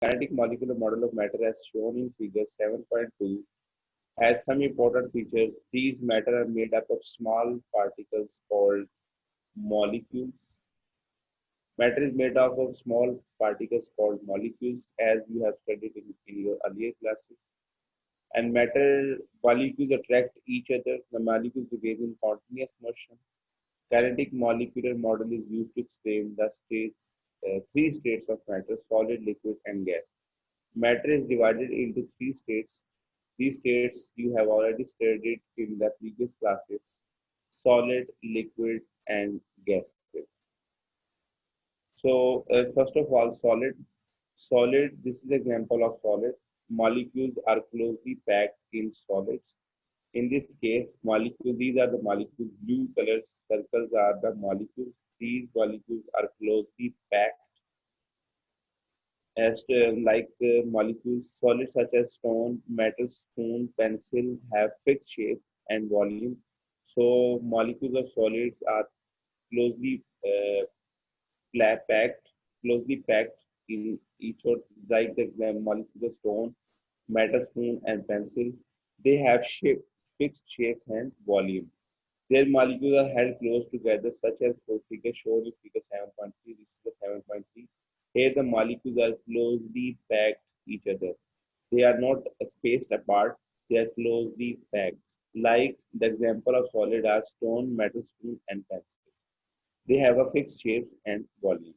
Kinetic molecular model of matter as shown in figure 7.2 has some important features. These matter are made up of small particles called molecules. Matter is made up of small particles called molecules, as you have studied in your earlier classes. And matter molecules attract each other. The molecules behave in continuous motion. Kinetic molecular model is used to explain the three states of matter: solid, liquid, and gas. Matter is divided into three states. These states you have already studied in the previous classes: solid, liquid, and gases. So, first of all, solid. Solid, this is an example of solid. Molecules are closely packed in solids. In this case, molecules, these are the molecules. Blue colors circles are the molecules. These molecules are closely packed as molecules. Solids such as stone, metal, spoon, pencil have fixed shape and volume. So molecules of solids are closely packed, closely packed in each of like the molecules of stone, metal, spoon, and pencil. They have fixed shapes and volume. Their molecules are held close together, such as for figure shown in figure 7.3. This is the 7.3. Here, the molecules are closely packed each other. They are not spaced apart, they are closely packed. Like the example of solid are stone, metal, spoon, and pencil. They have a fixed shape and volume.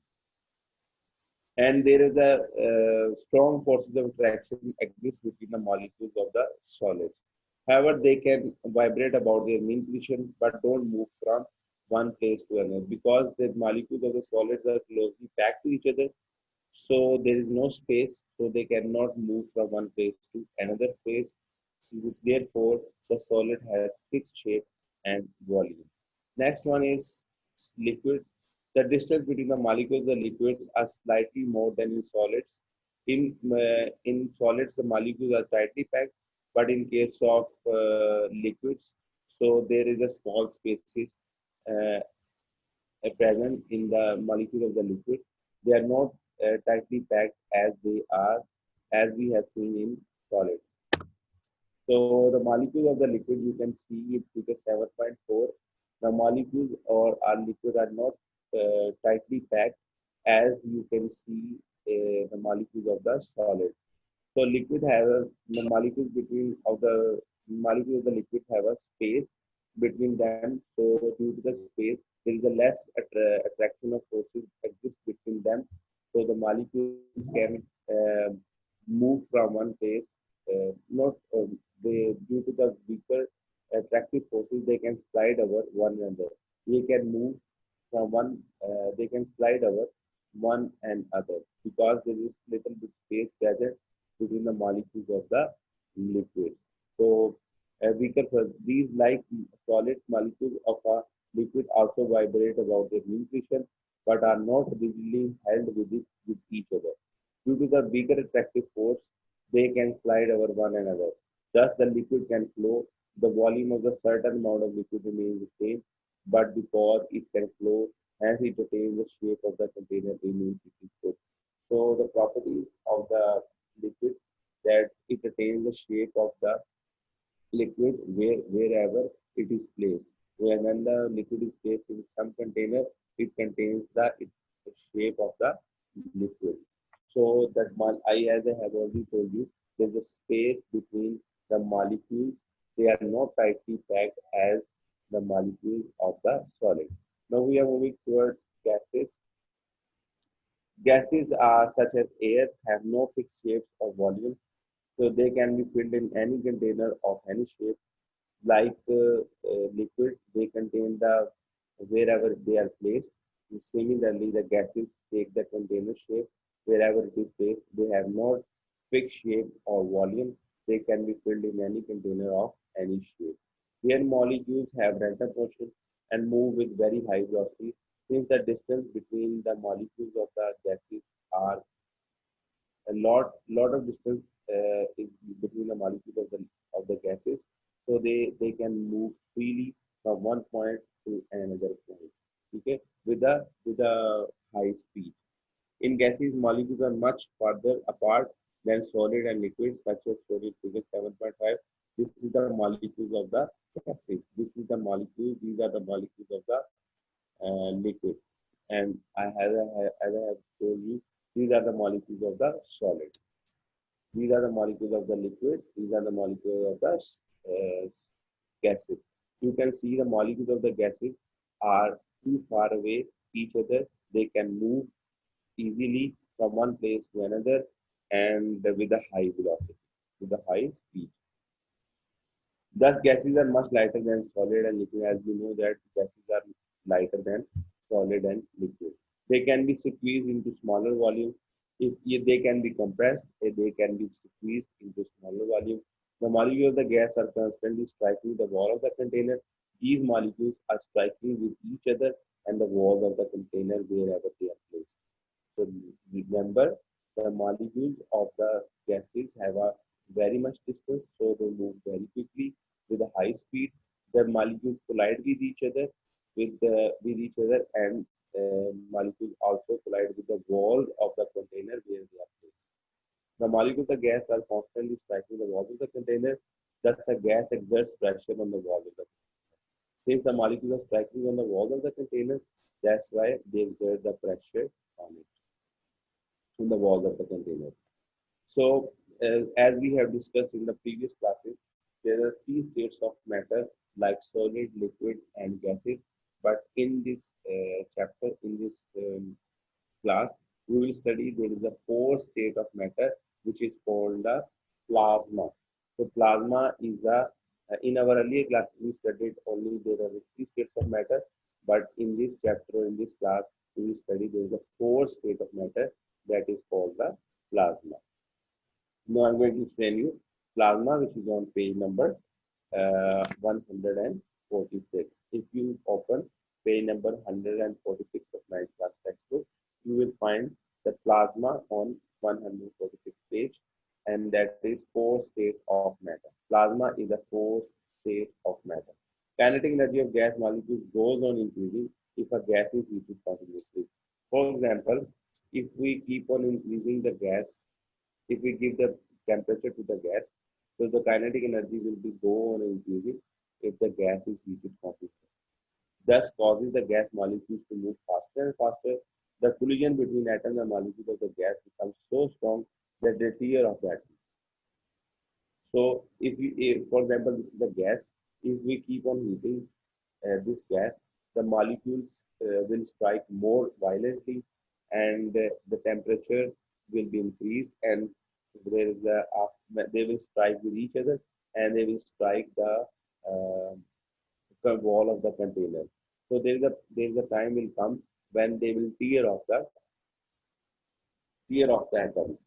And there is a strong forces of attraction exist between the molecules of the solids. However, they can vibrate about their mean position but don't move from one place to another because the molecules of the solids are closely packed to each other. So there is no space, so they cannot move from one place to another place. Therefore, the solid has fixed shape and volume. Next one is liquid. The distance between the molecules of the liquids are slightly more than in solids. In solids, the molecules are tightly packed, but in case of liquids, so there is a small spaces uh, present in the molecule of the liquid. They are not tightly packed as they are, as we have seen in solid. So the molecule of the liquid, you can see it figure 7.4. The molecules or our liquid are not tightly packed as you can see the molecules of the solid. So liquid have the molecules between of the molecules of the liquid have a space between them. So due to the space, there is a less attraction of forces exist between them. So the molecules can move from one place. Not due to the weaker attractive forces, they can slide over one another. They can move from one. They can slide over one and other because there is little bit space present between the molecules of the liquid. So these like solid molecules of a liquid also vibrate about their nutrition but are not rigidly held with each other. Due to the bigger attractive force, they can slide over one another. Thus, the liquid can flow. The volume of the certain amount of liquid remains the same, but because it can flow, hence it retains the shape of the container in which it is put. So the properties of the liquid that it retains the shape of the liquid wherever it is placed. When the liquid is placed in some container, it contains the shape of the liquid. So that as I have already told you, there's a space between the molecules. They are not tightly packed as the molecules of the solid. Now we are moving towards gases. Gases are such as air have no fixed shapes or volume, so they can be filled in any container of any shape. Like liquid, they contain the wherever they are placed. Similarly, the gases take the container shape wherever it is placed. They have no fixed shape or volume. They can be filled in any container of any shape. Their molecules have random motion and move with very high velocity. Since the distance between the molecules of the gases are a lot of distance is between the molecules of the gases, so they can move freely from one point to another point. Okay, with a high speed. In gases, molecules are much farther apart than solid and liquid, such as solid figure 7.5. This is the molecules of the gases. This is the molecules. These are the molecules of the liquid. And as I have told you, these are the molecules of the solid. These are the molecules of the liquid. These are the molecules of the uh, gases. You can see the molecules of the gases are too far away each other. They can move easily from one place to another and with a high velocity, with a high speed. Thus, gases are much lighter than solid and liquid, as you know that gases are lighter than solid and liquid. They can be squeezed into smaller volume. If they can be compressed, they can be squeezed into smaller volume. The molecules of the gas are constantly striking the wall of the container. These molecules are striking with each other and the walls of the container wherever they are placed. So remember, the molecules of the gases have a very much distance, so they move very quickly with a high speed. The molecules collide with each other, and molecules also collide with the walls of the container where they are placed. The molecules of the gas are constantly striking the walls of the container. Thus, the gas exerts pressure on the walls of the container. Since the molecules are striking on the walls of the container, that's why they exert the pressure on it, on the walls of the container. So, as we have discussed in the previous classes, there are three states of matter like solid, liquid, and gases. But in this chapter, in this class, we will study there is a fourth state of matter which is called the plasma. So, plasma is in our earlier class we studied only there are three states of matter, but in this chapter, in this class, we will study there is a fourth state of matter that is called the plasma. Now I'm going to explain you plasma, which is on page number 146. If you open page number 146 of 9th class textbook, you will find the plasma on 146 page, and that is four state of matter. Plasma is a fourth state of matter. Kinetic energy of gas molecules goes on increasing if a gas is heated continuously. For example, if we keep on increasing the gas, if we give the temperature to the gas, so the kinetic energy will be go on increasing if the gas is heated constantly. Thus causes the gas molecules to move faster and faster. The collision between atoms and molecules of the gas becomes so strong that they tear off the atom. So if, for example, this is the gas, if we keep on heating this gas, the molecules will strike more violently, and the temperature will be increased, and there is they will strike with each other, and they will strike the wall of the container. So there is a time will come when they will tear off the atoms.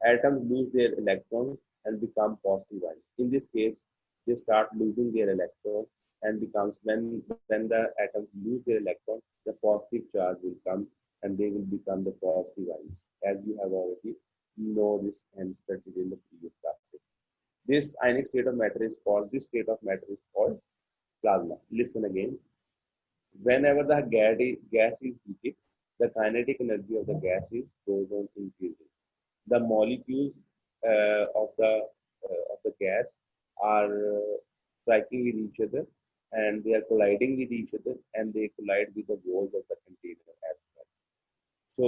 Atoms lose their electrons and become positive ions. In this case, they start losing their electrons and becomes when the atoms lose their electron, the positive charge will come and they will become the positive ions, as you have already know this and studied in the previous classes. This ionic state of matter is called this state of matter is called plasma. Listen again. Whenever the gas is heated, the kinetic energy of the gases goes on increasing. The molecules of the gas are striking with each other, and they are colliding with each other, and they collide with the walls of the container as well. So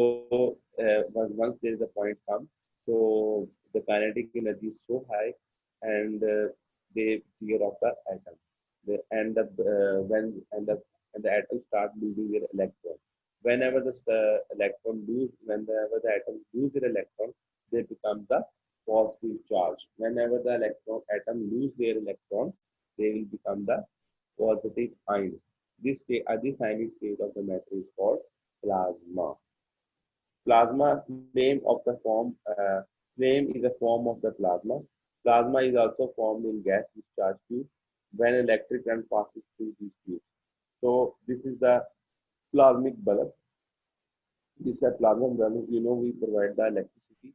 once there is a point come, so the kinetic energy is so high, and they tear off the atom. And the when and the atoms start losing their electron. Whenever whenever the atoms lose their electron, they become the positive charge. Whenever the atom lose their electron, they will become the positive ions. This ionic state of the matter is called plasma. Plasma flame is a form of the plasma. Plasma is also formed in gas discharge tube when electric current passes through these tubes. So this is the plasmic bulb. This is a plasma bulb. We provide the electricity,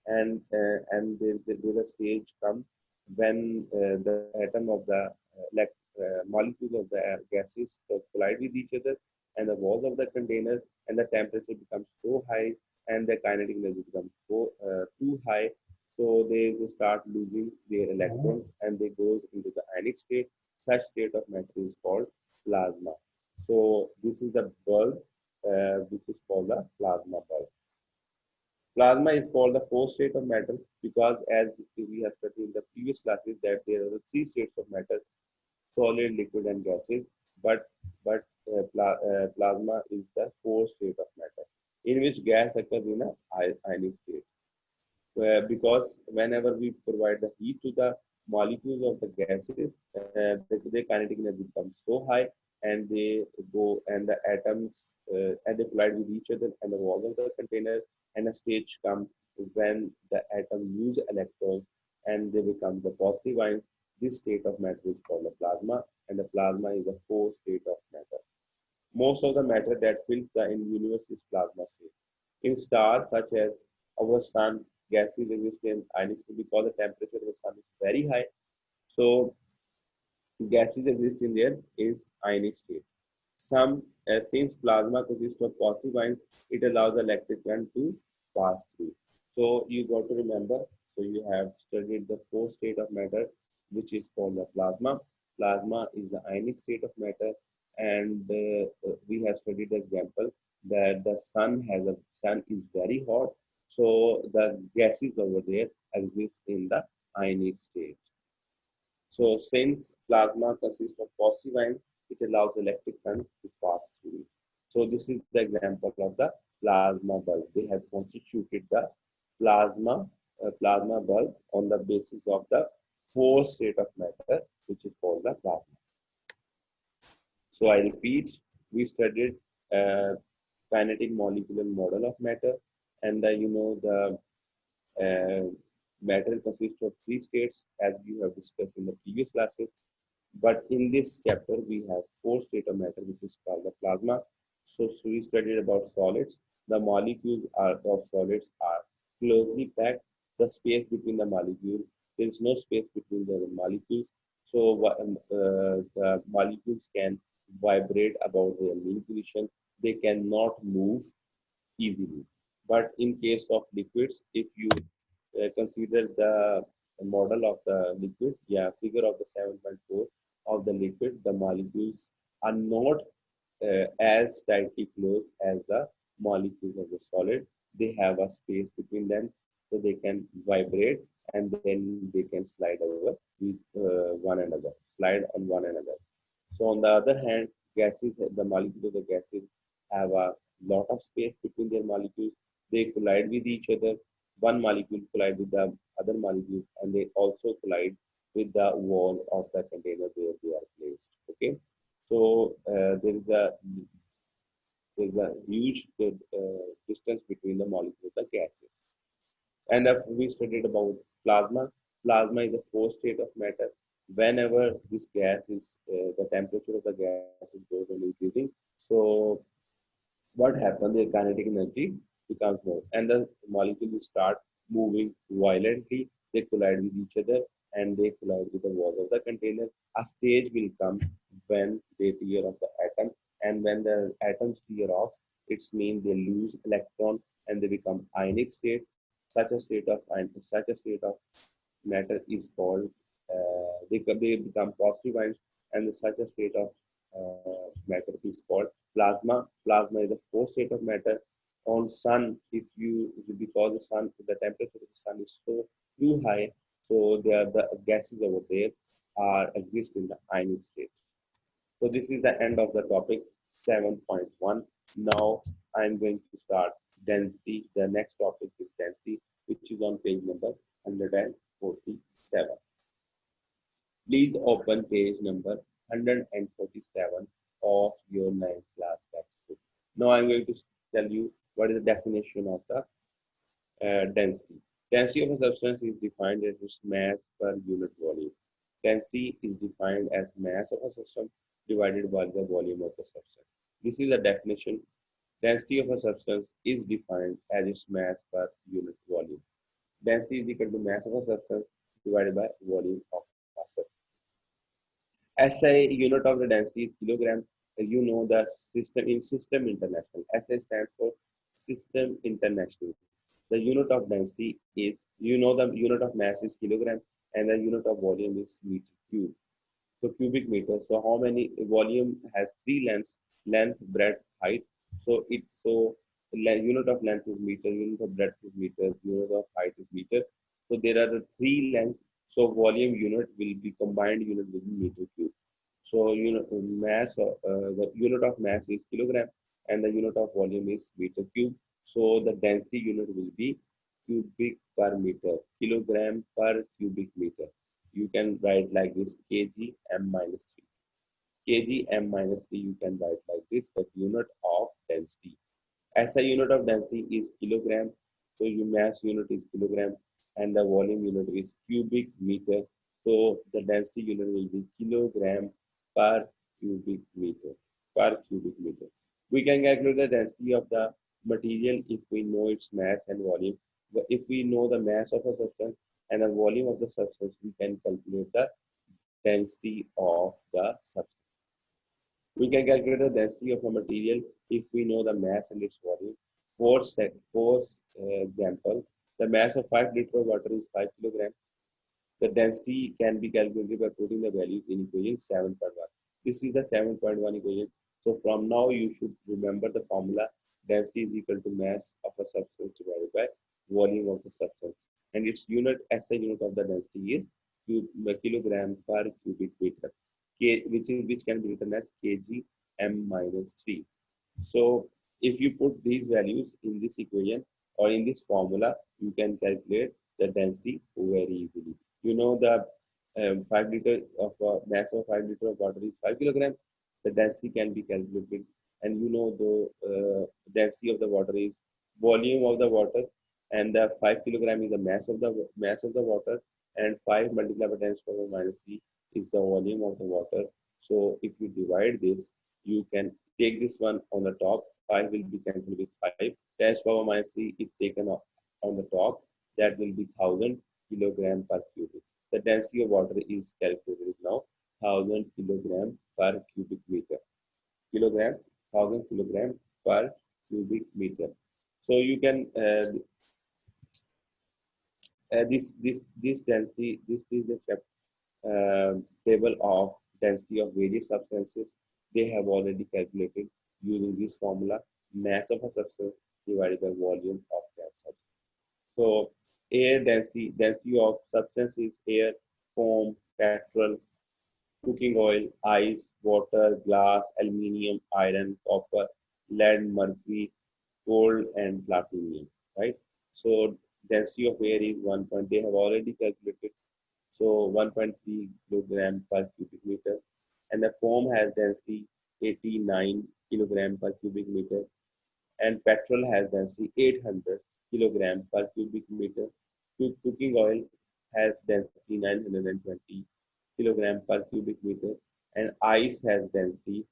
and there's a stage come when the atom of the molecules of the gases collide with each other, and the walls of the container and the temperature becomes so high, and the kinetic energy becomes too high, so they start losing their electrons and they goes into the ionic state. Such state of matter is called plasma. So this is the bulb which is called the plasma bulb. Plasma is called the fourth state of matter because, as we have studied in the previous classes, that there are the three states of matter: solid, liquid, and gases. But plasma is the fourth state of matter, in which gas occurs in a ionic state. Because whenever we provide the heat to the molecules of the gases, their kinetic energy becomes so high, and they go and the atoms and they collide with each other and the walls of the container, and a stage comes when the atom lose electrons and they become the positive ions. This state of matter is called a plasma, and the plasma is the fourth state of matter. Most of the matter that fills the universe is plasma state. In stars such as our sun, gases exist in ionic state because the temperature of the sun is very high. So gases exist in there is ionic state. Since plasma consists of positive ions, it allows the electric current to pass through. So you got to remember. So you have studied the fourth state of matter, which is called the plasma. Plasma is the ionic state of matter, and we have studied the example that the sun is very hot, so the gases over there exist in the ionic state. So since plasma consists of positive ions, it allows electric current to pass through it. So this is the example of the plasma bulb. They have constituted the plasma bulb on the basis of the fourth state of matter, which is called the plasma. So I repeat, we studied uh, kinetic molecular model of matter, and the uh, matter consists of three states, as we have discussed in the previous classes. But in this chapter, we have four state of matter, which is called the plasma. So we studied about solids. The molecules of solids are closely packed. The space between the molecules, there is no space between the molecules. So the molecules can vibrate about their mean position. They cannot move easily. But in case of liquids, if you consider the model of the liquid, yeah, figure of the 7.4 of the liquid, the molecules are not as tightly closed as the molecules of the solid. They have a space between them, so they can vibrate and then they can slide over with one another, slide on one another. So on the other hand, gases, the molecules of the gases have a lot of space between their molecules. They collide with each other. One molecule collide with the other molecule, and they also collide with the wall of the container where they are placed. Okay, so there is a huge distance between the molecules of the gases. And if we studied about plasma, plasma is the fourth state of matter. Whenever this gas is, the temperature of the gas is goes on increasing, so what happens? The kinetic energy becomes more, and the molecules start moving violently. They collide with each other, and they collide with the walls of the container. A stage will come when they tear off the atom, and when the atoms tear off, it means they lose electron and they become ionic state. Such a state of matter is called they become positive ions, and such a state of matter is called plasma. Plasma is the fourth state of matter. On sun, because the temperature of the sun is so too high, so the gases over there are exist in the ionic state. So this is the end of the topic 7.1. Now I'm going to start density. The next topic is density, which is on page number 147. Please open page number 147 of your ninth class textbook. Now I'm going to tell you what is the definition of the density. Density of a substance is defined as its mass per unit volume. Density is defined as mass of a system divided by the volume of the substance. This is the definition. Density of a substance is defined as its mass per unit volume. Density is equal to mass of a substance divided by volume of a substance. SI unit of the density is kilogram. You know the system international. SI stands for system international. The unit of density is, the unit of mass is kilogram and the unit of volume is meter cube. So cubic meter. So how many volume has three lengths, length, breadth, height. Unit of length is meter, unit of breadth is meter, unit of height is meter. So there are the three lengths. So volume unit will be combined unit will be meter cube. So the unit of mass is kilogram and the unit of volume is meter cube. So the density unit will be cubic per meter, kilogram per cubic meter. You can write like this kg m minus 3. Kg m minus 3 you can write like this, the unit of density. SI unit of density is kilogram. So your mass unit is kilogram and the volume unit is cubic meter. So the density unit will be kilogram per cubic meter. Per cubic meter. We can calculate the density of the material if we know its mass and volume. If we know the mass of a substance and the volume of the substance, we can calculate the density of the substance. We can calculate the density of a material if we know the mass and its volume. For example, the mass of 5 liters of water is 5 kilograms. The density can be calculated by putting the values in equation 7.1. This is the 7.1 equation. So from now you should remember the formula. Density is equal to mass of a substance divided by volume of the substance. And its unit, SI unit of the density is kilogram per cubic meter, which can be written as kg m minus 3. So if you put these values in this equation or in this formula, you can calculate the density very easily. You know the 5 liter of mass of 5 liter of water is 5 kilograms. The density can be calculated, and you know the density of the water is volume of the water, and the 5 kilogram is the mass of the water, and 5 multiplied by 10 to the power minus 3 is the volume of the water. So if you divide this, you can take this one on the top. 5 will be cancelled with 5. 10 to the power minus 3 is taken on the top. That will be 1000 kilogram per cubic. The density of water is calculated now 1000 kilogram per cubic meter. Kilogram, 1000 kilogram per cubic meter. So you can this density, this is the table of density of various substances. They have already calculated using this formula, mass of a substance divided by volume of that substance. So air density of substance is air, foam, petrol, cooking oil, ice, water, glass, aluminium, iron, copper, lead, mercury, gold, and platinum. Right. So density of air is 1 point. They have already calculated. So 1.3 kilogram per cubic meter, and the foam has density 89 kilogram per cubic meter, and petrol has density 800 kilogram per cubic meter. Cooking oil has density 920 kilogram per cubic meter, and ice has density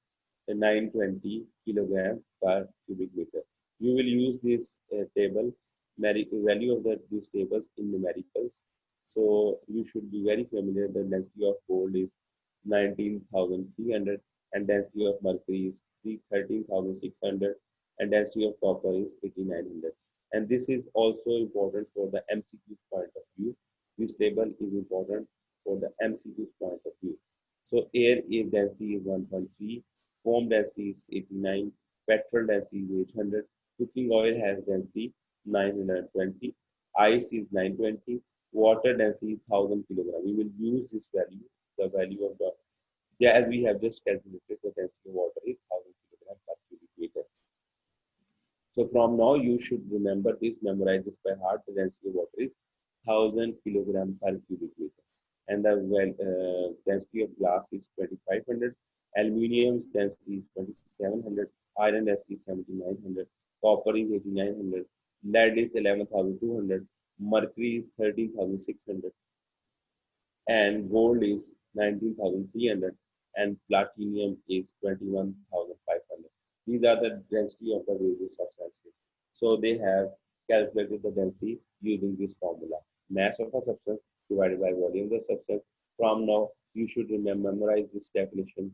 920 kilogram per cubic meter. You will use this table, value of these tables in numericals. So you should be very familiar. The density of gold is 19,300, and density of mercury is 13,600, and density of copper is 8,900. And this is also important for the MCQ point of view. This table is important for the MCQ point of view. So air density is 1.3, foam density is 89, petrol density is 800, cooking oil has density 920, ice is 920, water density is 1000 kilogram. We will use this value, the value of the, yeah, as we have just calculated, the density of water is 1000 kilogram per cubic meter. So from now you should remember this, memorize this by heart. The density of water is 1000 kilogram per cubic meter, and the density of glass is 2500. Aluminium's density is 2700. Iron density is 7900. Copper is 8900. Lead is 11,200. Mercury is 13,600, and gold is 19,300, and platinum is 21,500. These are the density of the various substances. So they have calculated the density using this formula. Mass of a substance divided by volume of the substance. From now, you should memorize this definition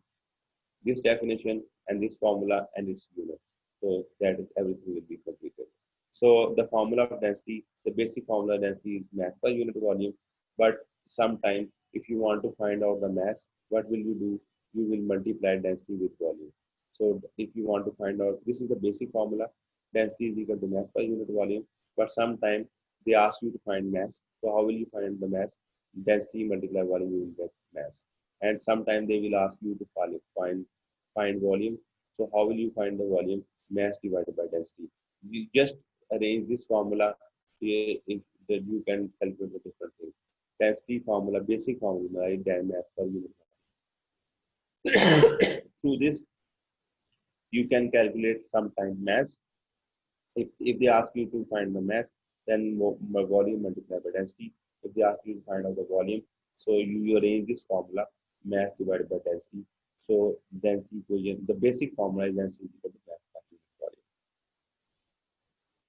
and this formula and its unit. So that is everything will be completed. So the formula of density, the basic formula of density is mass per unit volume. But sometimes if you want to find out the mass, what will you do? You will multiply density with volume. So if you want to find out, this is the basic formula, density is equal to mass per unit volume. But sometimes they ask you to find mass. So how will you find the mass? Density multiply volume, you will get mass. And sometimes they will ask you to find volume. So how will you find the volume? Mass divided by density. You just arrange this formula here if that you can calculate the different things. Density formula, basic formula, right? Then mass per unit. Through this, you can calculate sometime mass. If they ask you to find the mass, then volume multiplied by density. If they ask you to find out the volume, so you arrange this formula, mass divided by density. So density equation, the basic formula is density equal to mass per unit volume.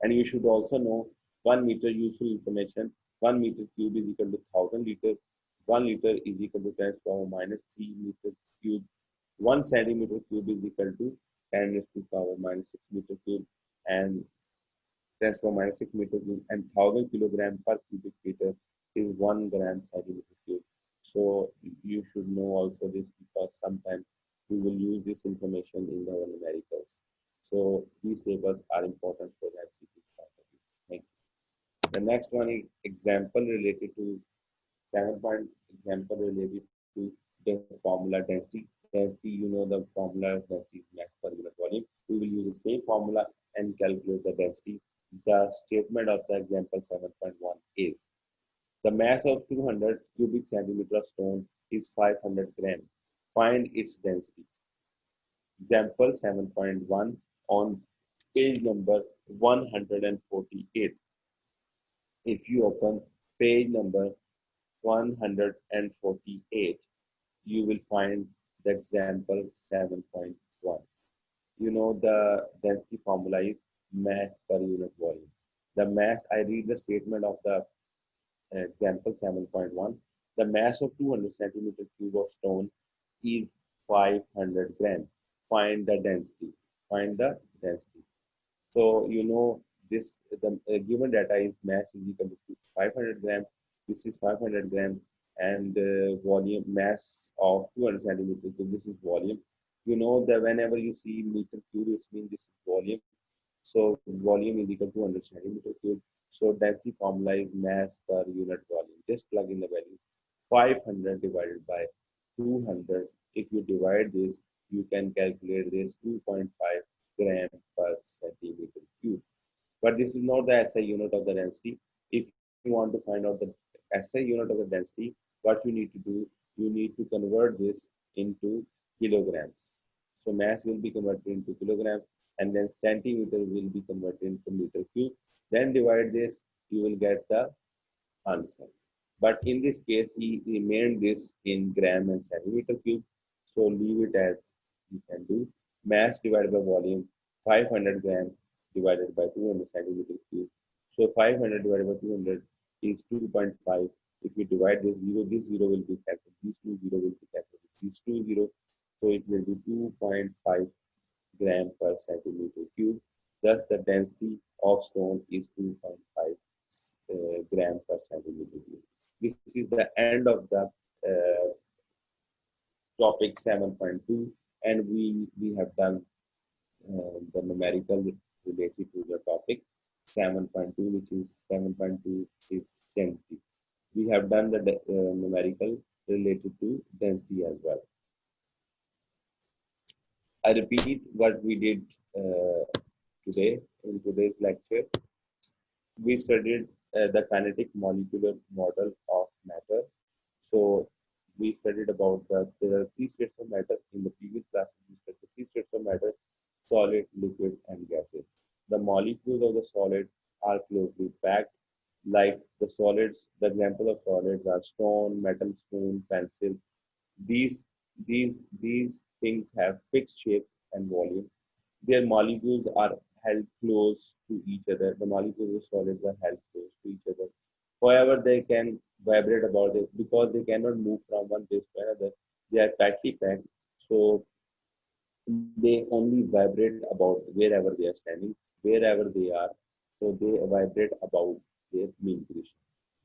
And you should also know 1 meter useful information. 1 meter cube is equal to 1000 liters. 1 liter is equal to 10 to the power minus 3 meter cube. 1 centimeter cube is equal to 10 to the power minus 6 meter cube. And 10 to the power minus 6 meter cube. And 1000 kilogram per cubic meter is 1 gram centimeter cube. So you should know also this because sometimes we will use this information in our numericals. So these tables are important for the MCQ point of view. Thank you. The next one is example related to 7 point example related to the formula density. Density, you know the formula density is mass per unit volume. We will use the same formula and calculate the density. The statement of the example 7.1 is the mass of 200 cubic centimeter of stone is 500 gram. Find its density. Example 7.1 on page number 148. If you open page number 148, you will find the example 7.1. You know the density formula is mass per unit volume. The mass, I read the statement of the example 7.1. The mass of 200 centimeter cube of stone is 500 gram. Find the density. Find the density. So you know this the given data is mass is equal to 500 gram. This is 500 gram and volume mass of 200 centimeters. So this is volume. You know that whenever you see meter cube, it means this is volume. So volume is equal to 200 centimeter cube. So density formula is mass per unit volume. Just plug in the values. 500 divided by 200. If you divide this, you can calculate this 2.5 gram per centimeter cube. But this is not the SI unit of the density. If you want to find out the SI unit of the density, what you need to do, you need to convert this into kilograms. So mass will be converted into kilograms and then centimeter will be converted into meter cube. Then divide this, you will get the answer. But in this case, he remained this in gram and centimeter cube. So leave it as you can do. Mass divided by volume, 500 gram divided by 200 centimeter cube. So 500 divided by 200 is 2.5. If you divide this zero will be cancelled. These two zero will be cancelled. These two zero, so it will be 2.5 gram per centimeter cube. Thus, the density of stone is 2.5 gram per centimeter cube. This is the end of the topic 7.2, and we have done the numerical related to the topic 7.2, which is 7.2 is density. We have done the numerical related to density as well. I repeat what we did today in today's lecture. We studied the kinetic molecular model of matter. So we studied about there are three states of matter. In the previous class, we studied the three states of matter: solid, liquid, and gases. The molecules of the solid are closely packed. Like the solids, the example of solids are stone, metal spoon, pencil. These these things have fixed shapes and volume. Their molecules are held close to each other. The molecules of solids are held close to each other. However, they can vibrate about it because they cannot move from one place to another. They are tightly packed. So they only vibrate about wherever they are standing, wherever they are. So they vibrate about their mean position.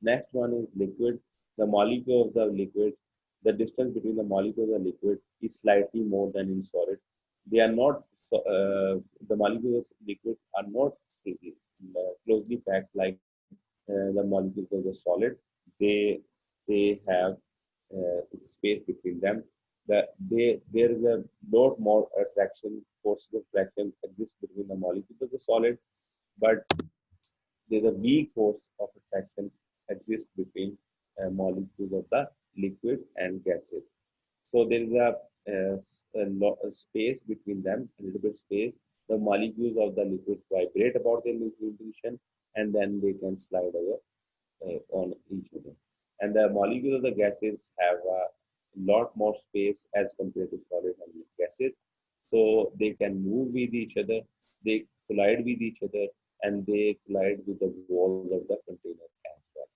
Next one is liquid. The molecule of the liquid, the distance between the molecules of the liquid is slightly more than in solid. They are not, the molecules of liquids are not closely packed like the molecules of the solid. They they have space between them. There is a lot more attraction, forces of attraction exist between the molecules of the solid, but there's a weak force of attraction exists between molecules of the liquid and gases. So there is a space between them, a little bit space. The molecules of the liquid vibrate about their nuclear position, and then they can slide over on each other. And the molecules of the gases have a lot more space as compared to solid and gases. So they can move with each other, they collide with each other, and they collide with the walls of the container as well.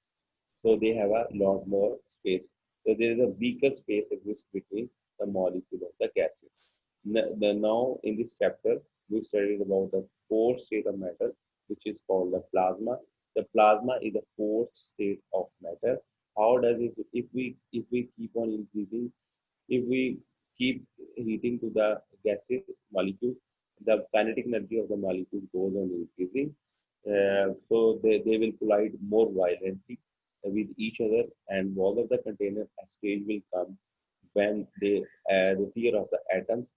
So they have a lot more space. So there is a weaker space exists between the molecule of the gases. Now in this chapter, we studied about the fourth state of matter, which is called the plasma. The plasma is the fourth state of matter. How does it, if we keep on increasing, if we keep heating to the gases molecules, the kinetic energy of the molecule goes on increasing. So they will collide more violently with each other, and wall of the container a stage will come when the pair of the atoms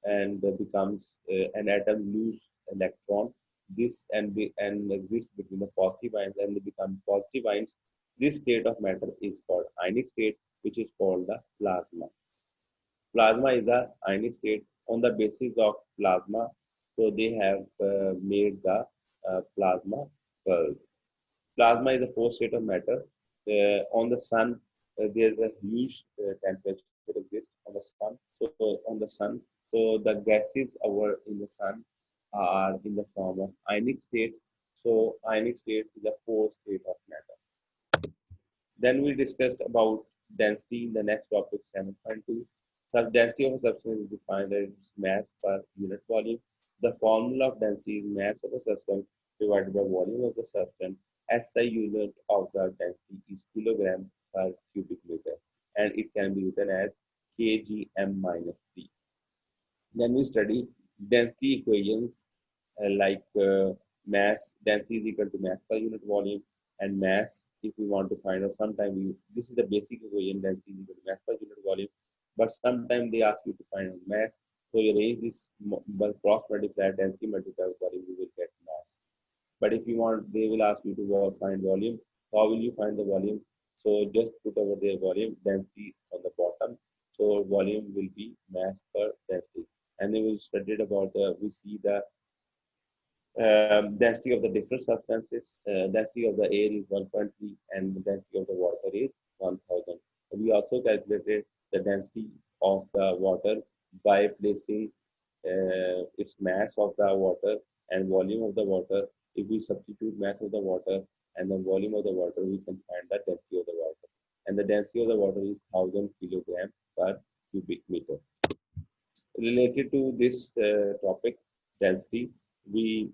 and becomes an atom lose electron. This and exists between the positive ions and they become positive ions. This state of matter is called ionic state, which is called the plasma. Plasma is the ionic state. On the basis of plasma, so they have made the plasma bulb. Plasma is the fourth state of matter. On the sun, there is a huge temperature exists on the sun. So on the sun, so the gases over in the sun are in the form of ionic state. So ionic state is the fourth state of matter. Then we discussed about density in the next topic, 7.2. Such density of a substance is defined as its mass per unit volume. The formula of density is mass of a substance divided by volume of the substance. SI unit of the density is kilogram per cubic meter, and it can be written as kgm minus 3. Then we study density equations mass density is equal to mass per unit volume, and mass if we want to find out sometime you this is the basic equation, density is equal to mass per unit volume, but sometimes they ask you to find out mass. So you arrange this by cross multiply density multiply volume, you will get mass. But if you want, they will ask you to find volume. How will you find the volume? So just put over their volume density on the bottom. So volume will be mass per density. And then we'll study about we see the density of the different substances. Density of the air is 1.3 and the density of the water is 1000. We also calculated the density of the water by placing its mass of the water and volume of the water. If we substitute mass of the water and the volume of the water, we can find the density of the water. And the density of the water is 1000 kilogram per cubic meter. Related to this topic, density, we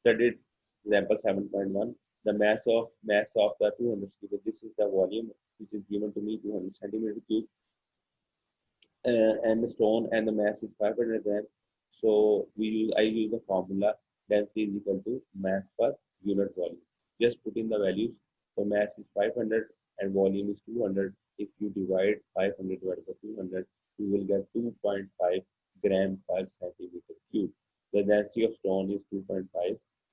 studied example 7.1. The mass of the 200 cube. This is the volume which is given to me 200 centimeter cube, and the stone and the mass is 500 grams. So I use the formula density is equal to mass per unit volume. Just put in the values. So mass is 500 and volume is 200. If you divide 500 divided by 200, you will get 2.5 gram per centimeter cube. The density of stone is 2.5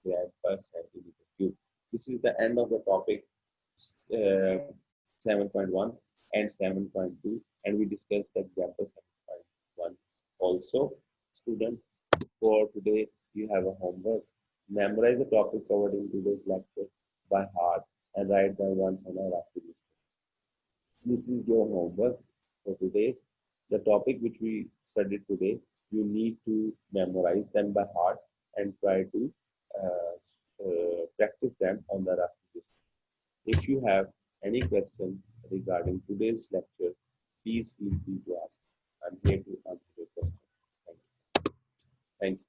gram per centimeter cube. This is the end of the topic uh, 7.1 and 7.2, and we discussed the example 7.1 also. Student, for today you have a homework. Memorize the topic covered in today's lecture by heart and write them once on a rapid list. This is your homework for today's. The topic which we studied today, you need to memorize them by heart and try to practice them on the rapid list. If you have any question regarding today's lecture, please feel free to ask. I'm here to answer your question. Thank you. Thank you.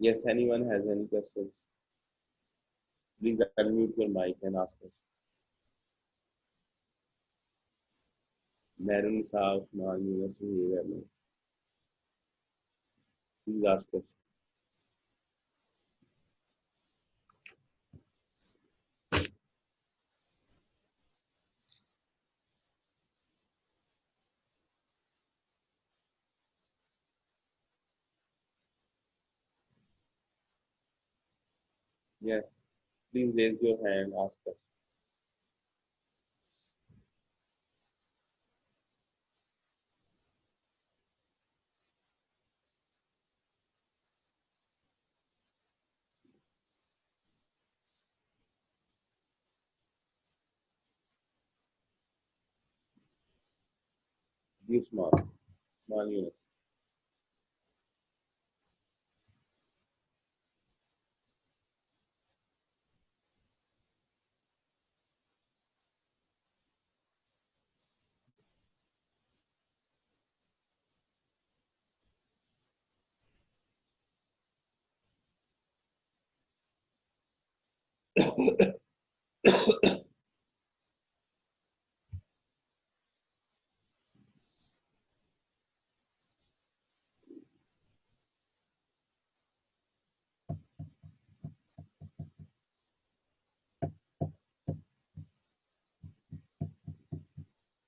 Yes, anyone has any questions, please unmute your mic and ask us. Narun Saaf, Usman, Yunus, here, please ask us. Yes, please raise your hand, ask us. Be smart, Usman, Yunus.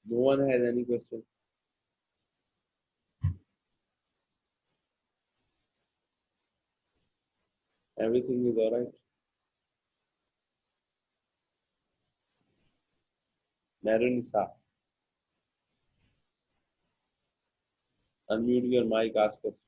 No one has any question. Everything is alright. Narun Saaf, unmute your mic, ask question.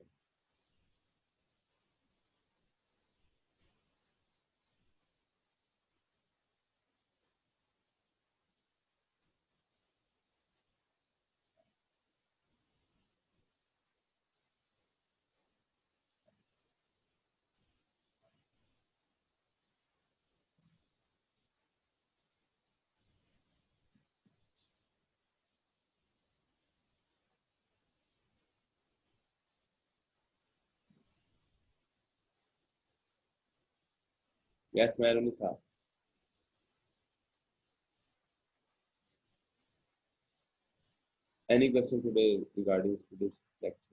Yes, Narun Saaf. Any question today regarding today's lecture?